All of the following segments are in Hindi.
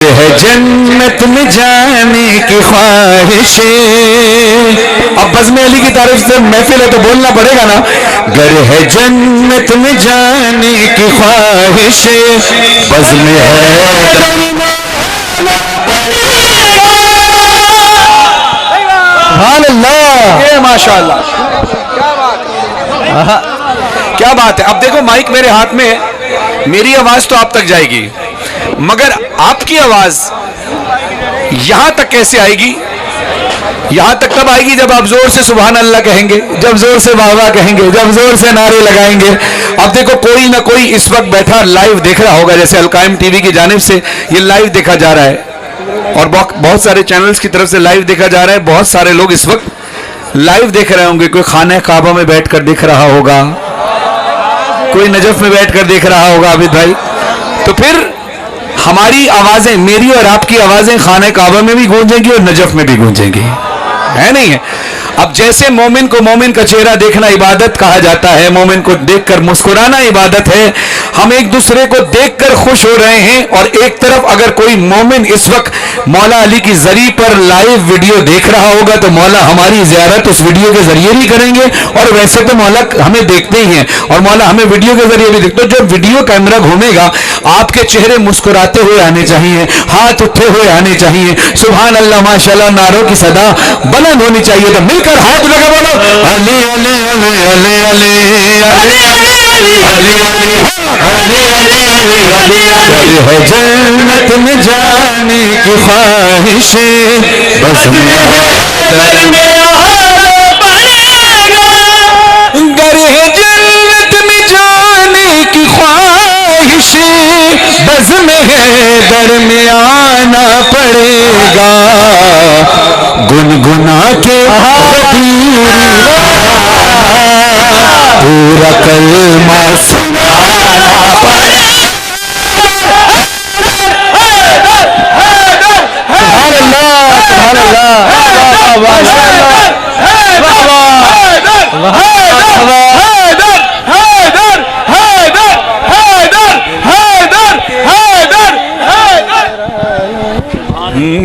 है जन्नत में जाने की ख्वाहिशें। अब बज़्म अली की तारीफ से महफिल है तो बोलना पड़ेगा ना। गर है जन्नत में जाने की ख्वाहिशें, बज़्म है माशाअल्लाह, क्या बात है। अब देखो माइक मेरे हाथ में है, मेरी आवाज तो आप तक जाएगी, मगर आपकी आवाज यहां तक कैसे आएगी? यहां तक तब आएगी जब आप जोर से सुभान अल्लाह कहेंगे, जब जोर से वाह वाह कहेंगे, जब जोर से नारे लगाएंगे। अब देखो कोई ना कोई इस वक्त बैठा लाइव देख रहा होगा, जैसे अलकायम टीवी की जानिब से ये लाइव देखा जा रहा है और बहुत सारे चैनल्स की तरफ से लाइव देखा जा रहा है। बहुत सारे लोग इस वक्त लाइव देख रहे होंगे। कोई खाने काबा में बैठकर देख रहा होगा, कोई नजफ में बैठकर देख रहा होगा आबिद भाई। तो फिर हमारी आवाजें, मेरी और आपकी आवाजें खाने काबा में भी गूंजेंगी और नजफ में भी गूंजेंगी, है नहीं है? अब जैसे मोमिन को मोमिन का चेहरा देखना इबादत कहा जाता है, मोमिन को देखकर मुस्कुराना इबादत है। हम एक दूसरे को देखकर खुश हो रहे हैं और एक तरफ अगर कोई मोमिन इस वक्त मौला अली की जरी पर लाइव वीडियो देख रहा होगा तो मौला हमारी ज़ियारत उस वीडियो के जरिए भी करेंगे। और वैसे तो मौला हमें देखते ही हैं और मौला हमें वीडियो के जरिए भी देखते। तो जब वीडियो कैमरा घूमेगा आपके चेहरे मुस्कुराते हुए आने चाहिए, हाथ उठे हुए आने चाहिए, सुभान अल्लाह माशाअल्लाह नारों की सदा बुलंद होनी चाहिए। तो मिलकर हाथ लगा बोलो अली अली अली अली अली अली है जन्नत में जाने की ख्वाहिशें, बस में गर है जन्नत में जाने की ख्वाहिशें, बस में है दर में आना पड़ेगा, गुनगुना के पूरा कलमा सुनाना पड़ेगा।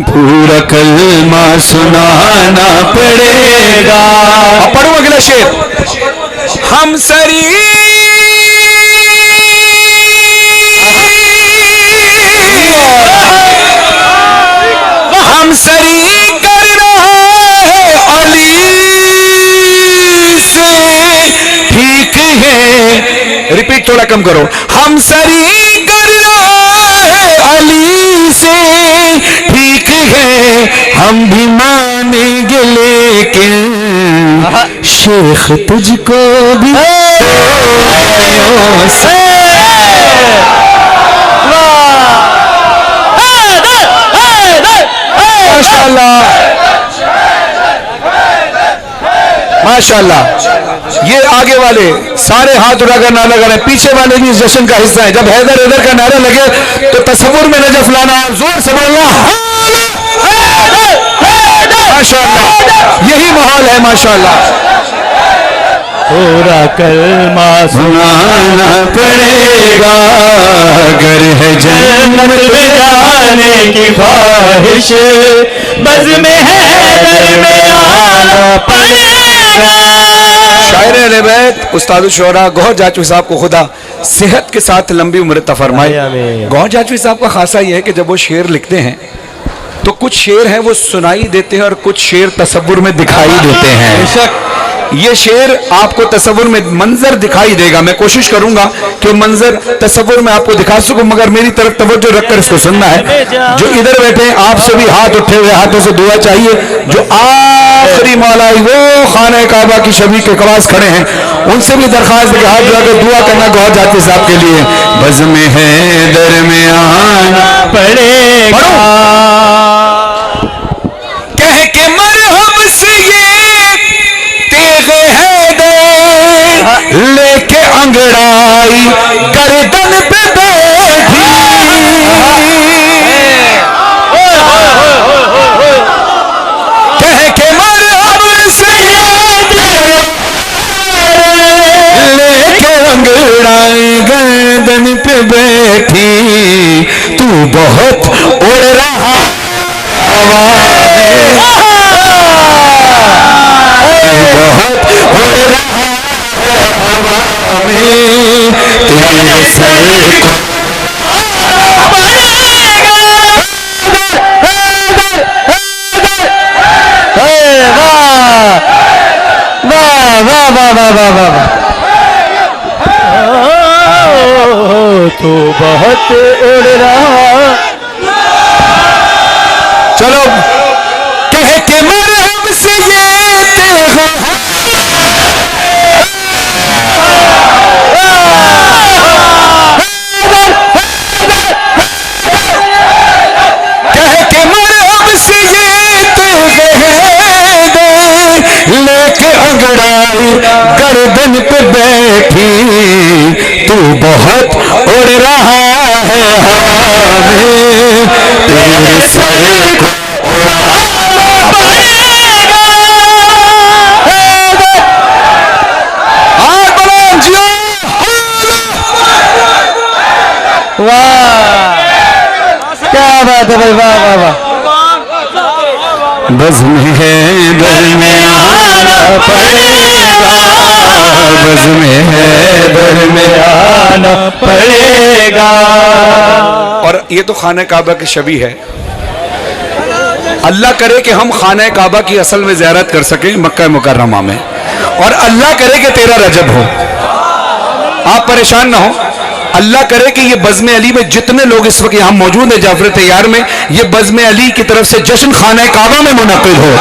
पूरा कलमा सुनाना पड़ेगा। अब पढ़ो अगला शेर। हम सरी हम सरी कर रहा है अली से, ठीक है। रिपीट थोड़ा कम करो। हम सरी कर रहा है अली से, ठीक है हम भी मानेंगे, लेकिन शेख तुझको भी माशाअल्लाह माशाअल्लाह। ये आगे वाले सारे हाथ उठाकर नारा लगा रहे हैं, पीछे वाले भी इस जश्न का हिस्सा है। जब हैदर हैदर का नारा लगे तो तसव्वुर में नजफ लाना, जोर से बोलना माशाअल्लाह। यही माहौल है माशाअल्लाह। पूरा कलमा सुनाना पड़ेगा, गर है जन्नत में जाने की ख्वाहिश, बज़्म में है दर में आना पड़ेगा। शायर अहले बैत उस्ताद शुरा गौहर जाचवी साहब को खुदा सेहत के साथ लंबी उम्र अता फरमाए। गौहर जाचवी साहब का खासा यह है कि जब वो शेर लिखते हैं तो कुछ शेर हैं वो सुनाई देते हैं और कुछ शेर तसव्वुर में दिखाई देते हैं। ये शेर आपको तसव्वुर में मंजर दिखाई देगा। मैं कोशिश करूंगा कि मंजर तसव्वुर में आपको दिखा सकूं, मगर मेरी तरफ तवज्जो रखकर इसको सुनना है। जो इधर बैठे हैं आपसे भी हाथ उठे हुए हाथों से दुआ चाहिए। जो आखिरी मौला वो खाने काबा की शबी के कवास खड़े हैं उनसे भी दरखास्त है कि हाथ उठाकर दुआ करना गौहर जाती साहब के लिए। बज़्म में है दर में आना पड़ेगा, कह के मरहम से ये लेके अंगड़ाई गर्दन पे बैठी, कह के मरहम से लेके अंगड़ाई गर्दन पे बैठी, तू बहुत उड़ वाह वाह वाह। तो बहुत उड़ रहा। चलो कह के मरहम से ये तेगो कह के मरहम से ये तेगो लेके अंगड़ाई गर्दन पे बैठी तू बहुत उड़ रहा है हवा में तेरे सर को वाह क्या बात है भाई, वाह वाह वाह। बज़्म है दर में आना पड़ेगा, बज़्म है दर में आना पड़ेगा। और ये तो खाना काबा की शबी है। अल्लाह करे कि हम खाना काबा की असल में ज़ियारत कर सकें मक्का मुकर्रमा में, और अल्लाह करे कि 13 रजब हो। आप परेशान ना हो, अल्लाह करे कि ये बज़्म अली में जितने लोग इस वक्त यहाँ मौजूद हैं जाफर तैयार में, ये बज़्म अली की तरफ से जश्न खाना काबा में मुनक़िद हो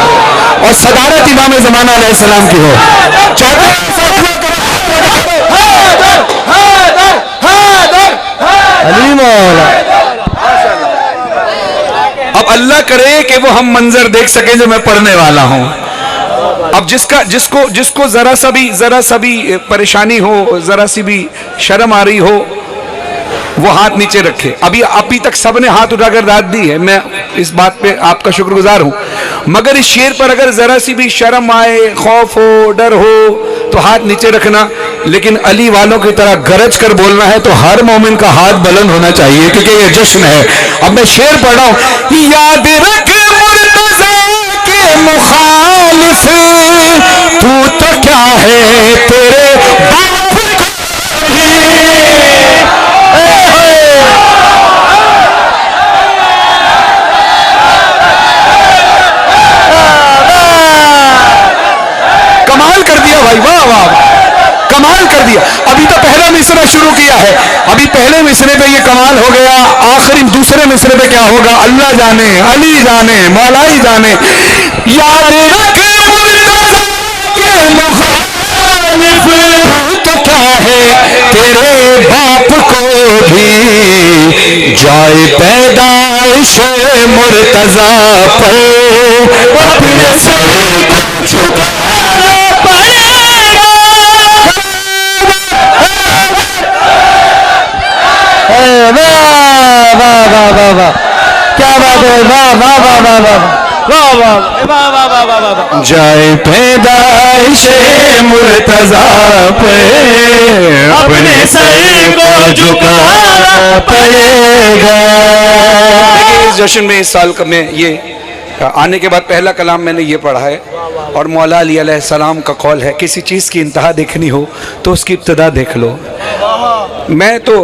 और सदारत इमाम ज़माना अलैहिस्सलाम की हो। चाहते हैं अली मौला। अब अल्लाह करे कि वो हम मंजर देख सकें जो मैं पढ़ने वाला हूं। अब जिसको जरा सा भी परेशानी हो, जरा सी भी शर्म आ रही हो, वो हाथ नीचे रखे। अभी तक सबने हाथ उठाकर दाद दी है, मैं इस बात पे आपका शुक्रगुजार हूं। मगर इस शेर पर अगर जरा सी भी शर्म आए, खौफ हो, डर हो, तो हाथ नीचे रखना। लेकिन अली वालों की तरह गरज कर बोलना है तो हर मोमिन का हाथ बुलंद होना चाहिए, क्योंकि ये जश्न है। अब मैं शेर पढ़ रहा हूं, याद रख मुर्तज़ा के मुखालिफ तू तो क्या है तेरे बाप को भी। कमाल कर दिया भाई, वाह वाह, कमाल कर दिया। अभी तो पहला मिसरा शुरू किया है, अभी पहले मिसरे पे ये कमाल हो गया, आखिरी दूसरे मिसरे पे क्या होगा अल्लाह जाने, अली जाने, मौलाई जाने। याद रख के मुखालिफ तो क्या है तेरे बाप को भी जाए पैदाइश मुर्तज़ा पर अपने सर को झुकाना पड़ेगा। वाह वाह वाह वाह वाह, क्या बात है, वाह वाह वाह वाह वाह वाह वाह वाह वाह वाह वाह वाह। जाए पैदाइश मुर्तज़ा पे अपने सर को झुकाना पड़ेगा। देखिए इस जश्न में इस साल का में ये आने के बाद पहला कलाम मैंने ये पढ़ा है, और मौला अली अलैहिस्सलाम का कौल है, किसी चीज़ की इंतहा देखनी हो तो उसकी इब्तिदा देख लो। मैं तो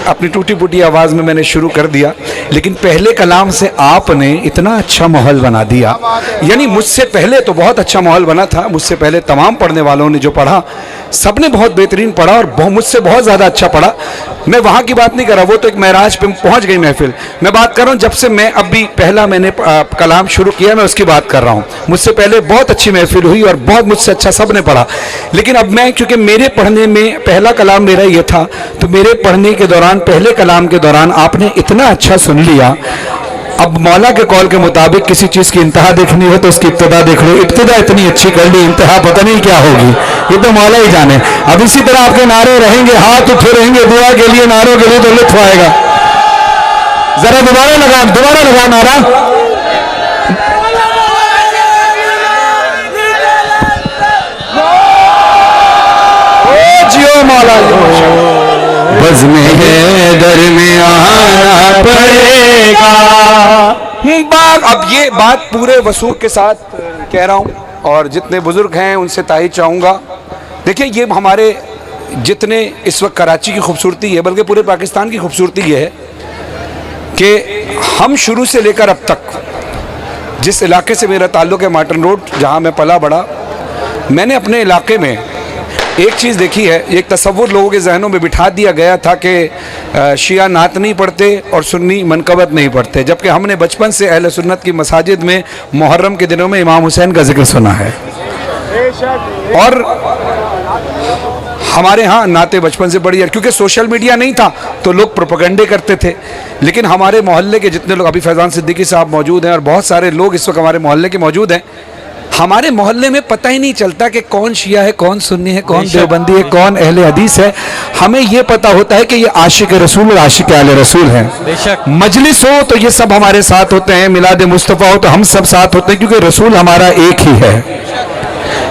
अपनी टूटी फूटी आवाज़ में मैंने शुरू कर दिया, लेकिन पहले कलाम से आपने इतना अच्छा माहौल बना दिया। यानी मुझसे पहले तो बहुत अच्छा माहौल बना था, मुझसे पहले तमाम पढ़ने वालों ने जो पढ़ा सबने बहुत बेहतरीन पढ़ा और मुझसे बहुत ज़्यादा अच्छा पढ़ा। मैं वहाँ की बात नहीं कर रहा, वो तो एक महराज पे पहुँच गई महफिल। मैं बात कर रहा हूँ जब से मैं अभी पहला मैंने कलाम शुरू किया, मैं उसकी बात कर रहा हूँ। मुझसे पहले बहुत अच्छी महफिल हुई और बहुत मुझसे अच्छा सब ने पढ़ा, लेकिन अब मैं, क्योंकि मेरे पढ़ने में पहला कलाम मेरा ये था, तो मेरे पढ़ने के दौरान, पहले कलाम के दौरान आपने इतना अच्छा सुन लिया। अब मौला के कौल के मुताबिक किसी चीज़ की इंतहा देखनी हो तो उसकी इब्तिदा देख लो। इब्तिदा इतनी अच्छी कर ली, इंतहा पता नहीं क्या होगी, ये तो मौला ही जाने। अब इसी तरह आपके नारे रहेंगे, हाथ उठे रहेंगे दुआ के लिए, नारों के लिए, तो लुत्फ आएगा। जरा दोबारा लगा नारा। जियो मौला, बज़्म है दर में आना पड़ेगा। अब ये बात पूरे वसूख के साथ कह रहा हूँ, और जितने बुजुर्ग हैं उनसे तायद चाहूँगा। देखिए ये हमारे जितने इस वक्त कराची की खूबसूरती है, बल्कि पूरे पाकिस्तान की खूबसूरती ये है कि हम शुरू से लेकर अब तक जिस इलाके से मेरा ताल्लुक़ है, मार्टन रोड, जहाँ मैं पला बड़ा, मैंने अपने इलाके में एक चीज़ देखी है, एक तसव्वुर लोगों के जहनों में बिठा दिया गया था कि शिया नात नहीं पढ़ते और सुन्नी मनकबत नहीं पढ़ते, जबकि हमने बचपन से अहले सुन्नत की मसाजिद में मुहर्रम के दिनों में इमाम हुसैन का जिक्र सुना है। और हमारे यहाँ नाते बचपन से पढ़ी है, क्योंकि सोशल मीडिया नहीं था तो लोग प्रोपेगेंडे करते थे। लेकिन हमारे मोहल्ले के जितने लोग, अभी फैज़ान सिद्दीकी साहब मौजूद हैं और बहुत सारे लोग इस वक्त हमारे मोहल्ले के मौजूद हैं, हमारे मोहल्ले में पता ही नहीं चलता कि कौन शिया है, कौन सुन्नी है, कौन देवबंदी है, कौन अहले हदीस है। हमें ये पता होता है कि ये आशिक रसूल और आशिक आले रसूल हैं। मजलिस हो तो ये सब हमारे साथ होते हैं, मिलाद मुस्तफ़ा हो तो हम सब साथ होते हैं, क्योंकि रसूल हमारा एक ही है।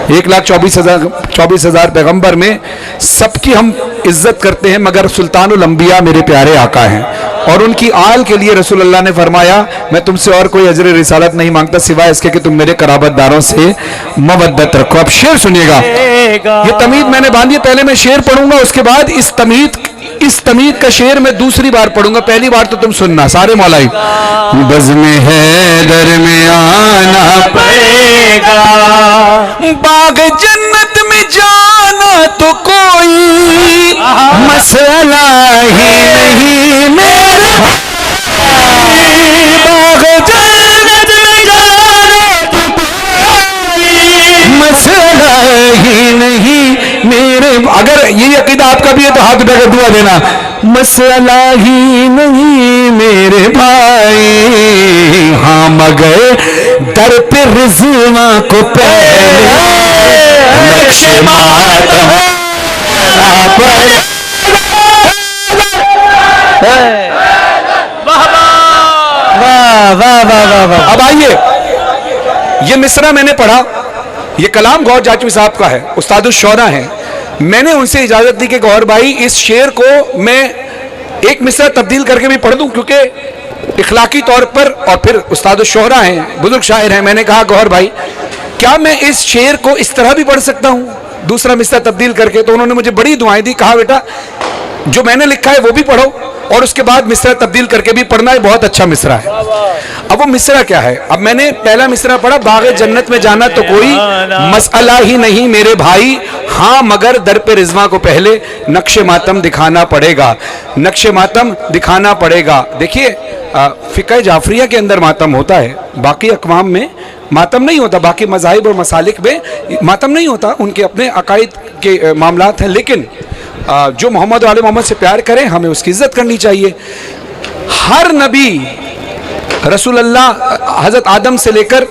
1,24,000 पैगंबर में सबकी हम इज्जत करते हैं, मगर सुल्तानुल अंबिया मेरे प्यारे आका हैं। और उनकी आल के लिए रसूल अल्लाह ने फरमाया, मैं तुमसे और कोई अजर रिसालत नहीं मांगता सिवाय इसके कि तुम मेरे कराबतदारों से मवद्दत रखो। अब शेर सुनिएगा, ये तमीद मैंने बांधी, पहले मैं शेर पढ़ूंगा, उसके बाद इस तमीद का शेर मैं दूसरी बार पढ़ूंगा, पहली बार तो तुम सुनना सारे मौलाई। बज़्म हैदर में आना पड़ेगा, बाग जन्नत में जाना तो कोई मसला ही नहीं मेरे, बाग जन्नत में जाना तो कोई मसला ही नहीं मेरे। अगर ये अकीदा आपका भी है तो हाथ उठाकर दुआ देना, मसला ही नहीं मेरे भाई, हाँ मगर दर पे रिज़वा को पहले नक्शे मातम पड़े। अब आइए, ये मिसरा मैंने पढ़ा, ये कलाम गौर जाचवी साहब का है, उस्तादुल शौरा हैं। मैंने उनसे इजाजत दी कि गौर भाई इस शेर को मैं एक मिसरा तब्दील करके भी पढ़ दूं, क्योंकि इखलाकी तौर पर, और फिर उस्ताद शोहरा हैं, बुजुर्ग शायर हैं। मैंने कहा गौर भाई क्या मैं इस शेर को इस तरह भी पढ़ सकता हूँ, दूसरा मिसरा तब्दील करके? तो उन्होंने मुझे बड़ी दुआएं दी, कहा बेटा जो मैंने लिखा है वो भी पढ़ो और उसके बाद मिसरा तब्दील करके भी पढ़ना है, बहुत अच्छा मिसरा है। अब वो मिसरा क्या है? अब मैंने पहला मिसरा पढ़ा, बाग़े जन्नत में जाना तो कोई मसला ही नहीं मेरे भाई, हाँ मगर दर पे रिज़वा को पहले नक्शे मातम दिखाना पड़ेगा, नक्शे मातम दिखाना पड़ेगा। देखिए फ़िक़्ह जाफ़रिया के अंदर मातम होता है, बाकी अक़वाम में मातम नहीं होता, बाकी मज़ाहिब और मसालिक में मातम नहीं होता, उनके अपने अकायद के मामलात हैं। लेकिन जो मोहम्मद और आले मोहम्मद से प्यार करें हमें उसकी इज्जत करनी चाहिए। हर नबी रसूल अल्लाह हज़रत आदम से लेकर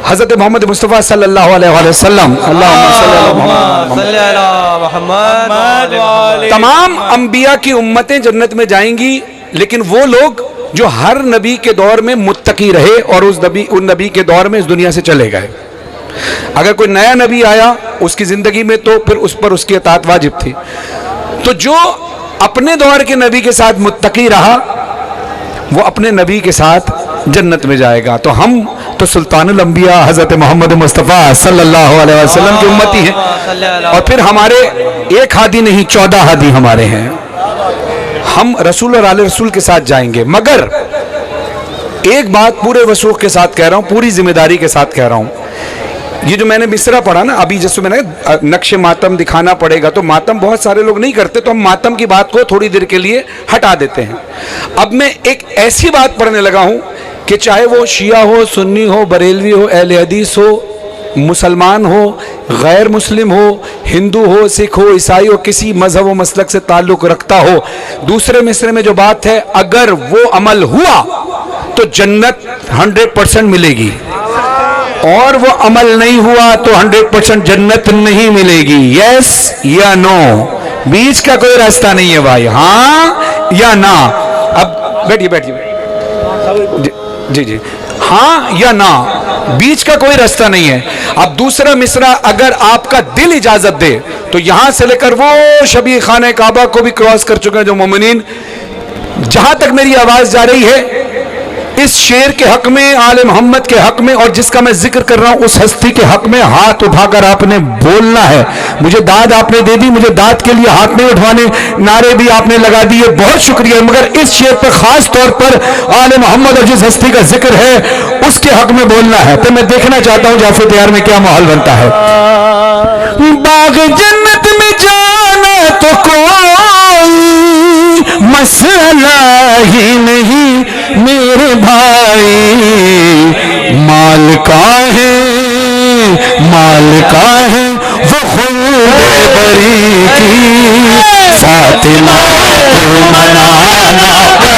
हज़रत मोहम्मद मुस्तफ़ा सल्लल्लाहु अलैहि वसल्लम तमाम अंबिया की उम्मतें जन्नत में जाएंगी, लेकिन वो लोग जो हर नबी के दौर में मुत्तकी रहे और उन नबी के दौर में इस दुनिया से चले गए। अगर कोई नया नबी आया उसकी ज़िंदगी में तो फिर उस पर उसकी अताअत वाजिब थी। तो जो अपने दौर के नबी के साथ मुत्तकी रहा वो अपने नबी के साथ जन्नत में जाएगा। तो हम तो सुल्तानुल अंबिया हज़रत मोहम्मद मुस्तफ़ा सल्लल्लाहु अलैहि वसल्लम की उम्मती हैं, और फिर हमारे एक हादी नहीं 14 हादी हमारे हैं। हम रसूल और आले रसूल के साथ जाएंगे, मगर एक बात पूरे वसूख के साथ कह रहा हूँ, पूरी जिम्मेदारी के साथ कह रहा हूँ। ये जो मैंने मिसरा पढ़ा ना अभी, जैसे मैंने नक्शे मातम दिखाना पड़ेगा, तो मातम बहुत सारे लोग नहीं करते, तो हम मातम की बात को थोड़ी देर के लिए हटा देते हैं। अब मैं एक ऐसी बात पढ़ने लगा हूँ कि चाहे वो शिया हो, सुन्नी हो, बरेलवी हो, अहले हदीस हो, मुसलमान हो, गैर मुस्लिम हो, हिंदू हो, सिख हो, ईसाई हो, किसी मजहब व मसलक से ताल्लुक़ रखता हो, दूसरे मिसरे में जो बात है, अगर वो अमल हुआ तो जन्नत 100% मिलेगी, और वो अमल नहीं हुआ तो 100% जन्नत नहीं मिलेगी। यस या नो, बीच का कोई रास्ता नहीं है भाई, हाँ या ना। अब बैठिए बैठिए जी जी, हाँ या ना, बीच का कोई रास्ता नहीं है। अब दूसरा मिसरा अगर आपका दिल इजाजत दे तो यहां से लेकर वो शबी खाने काबा को भी क्रॉस कर चुके हैं जो मोमिनीन। जहां तक मेरी आवाज जा रही है इस शेर के हक में, आले मोहम्मद के हक में, और जिसका मैं जिक्र कर रहा हूं उस हस्ती के हक में हाथ उठाकर आपने बोलना है। मुझे दाद आपने दे दी, मुझे दाद के लिए हाथ नहीं उठवाने, नारे भी आपने लगा दिए, बहुत शुक्रिया, मगर इस शेर पर खास तौर पर आले मोहम्मद और जिस हस्ती का जिक्र है उसके हक में बोलना है। तो मैं देखना चाहता हूं जाफर तैयार में क्या माहौल बनता है। बाग जन्नत में जाना तो कोई मसला ही नहीं मेरे भाई, माल का है वो खुद बरी की फातिमा को मनाना